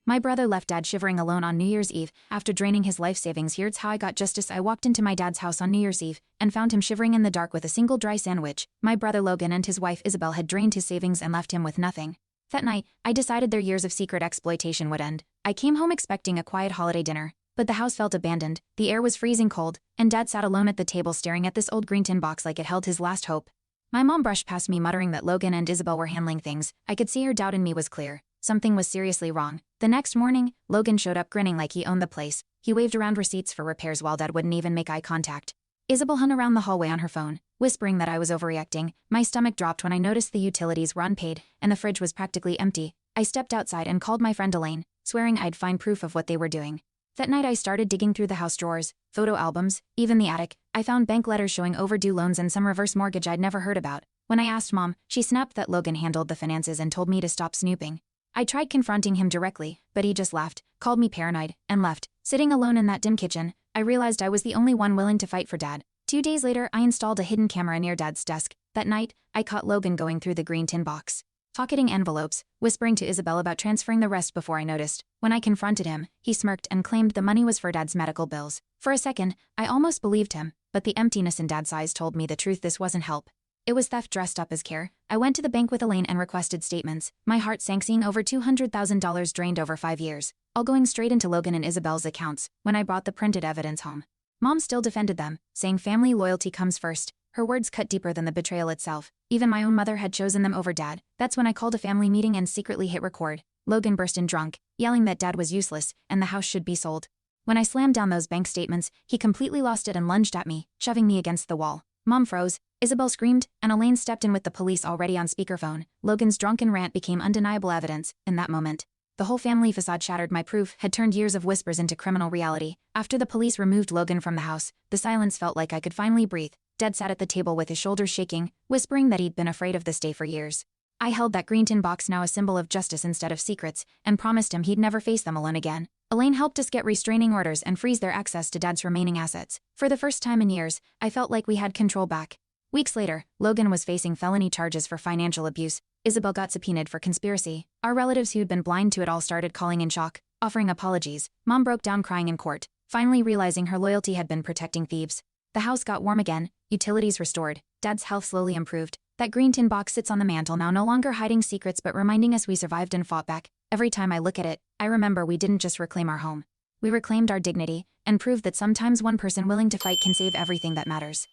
My brother left Dad shivering alone on New Year's Eve. After draining his life savings, here's how I got justice. I walked into my dad's house on New Year's Eve and found him shivering in the dark with a single dry sandwich. My brother Logan and his wife Isabel had drained his savings and left him with nothing. That night, I decided their years of secret exploitation would end. I came home expecting a quiet holiday dinner, but the house felt abandoned, the air was freezing cold, and Dad sat alone at the table staring at this old green tin box like it held his last hope. My mom brushed past me muttering that Logan and Isabel were handling things. I could see her doubt in me was clear. Something was seriously wrong. The next morning, Logan showed up grinning like he owned the place. He waved around receipts for repairs while Dad wouldn't even make eye contact. Isabel hung around the hallway on her phone, whispering that I was overreacting. My stomach dropped when I noticed the utilities were unpaid and the fridge was practically empty. I stepped outside and called my friend Elaine, swearing I'd find proof of what they were doing. That night I started digging through the house drawers, photo albums, even the attic. I found bank letters showing overdue loans and some reverse mortgage I'd never heard about. When I asked Mom, she snapped that Logan handled the finances and told me to stop snooping. I tried confronting him directly, but he just laughed, called me paranoid, and left. Sitting alone in that dim kitchen, I realized I was the only one willing to fight for Dad. 2 days later, I installed a hidden camera near Dad's desk. That night, I caught Logan going through the green tin box, pocketing envelopes, whispering to Isabel about transferring the rest before I noticed. When I confronted him, he smirked and claimed the money was for Dad's medical bills. For a second, I almost believed him, but the emptiness in Dad's eyes told me the truth. This wasn't help. It was theft dressed up as care. I went to the bank with Elaine and requested statements. My heart sank seeing over $200,000 drained over 5 years, all going straight into Logan and Isabel's accounts. When I brought the printed evidence home, Mom still defended them, saying family loyalty comes first. Her words cut deeper than the betrayal itself. Even my own mother had chosen them over Dad. That's when I called a family meeting and secretly hit record. Logan burst in drunk, yelling that Dad was useless and the house should be sold. When I slammed down those bank statements, he completely lost it and lunged at me, shoving me against the wall. Mom froze, Isabel screamed, and Elaine stepped in with the police already on speakerphone. Logan's drunken rant became undeniable evidence. In that moment, the whole family facade shattered. My proof had turned years of whispers into criminal reality. After the police removed Logan from the house, the silence felt like I could finally breathe. Dad sat at the table with his shoulders shaking, whispering that he'd been afraid of this day for years. I held that green tin box, now a symbol of justice instead of secrets, and promised him he'd never face them alone again. Elaine helped us get restraining orders and freeze their access to Dad's remaining assets. For the first time in years, I felt like we had control back. Weeks later, Logan was facing felony charges for financial abuse. Isabel got subpoenaed for conspiracy. Our relatives who'd been blind to it all started calling in shock, offering apologies. Mom broke down crying in court, finally realizing her loyalty had been protecting thieves. The house got warm again, utilities restored, Dad's health slowly improved. That green tin box sits on the mantle now, no longer hiding secrets but reminding us we survived and fought back. Every time I look at it, I remember we didn't just reclaim our home. We reclaimed our dignity and proved that sometimes one person willing to fight can save everything that matters.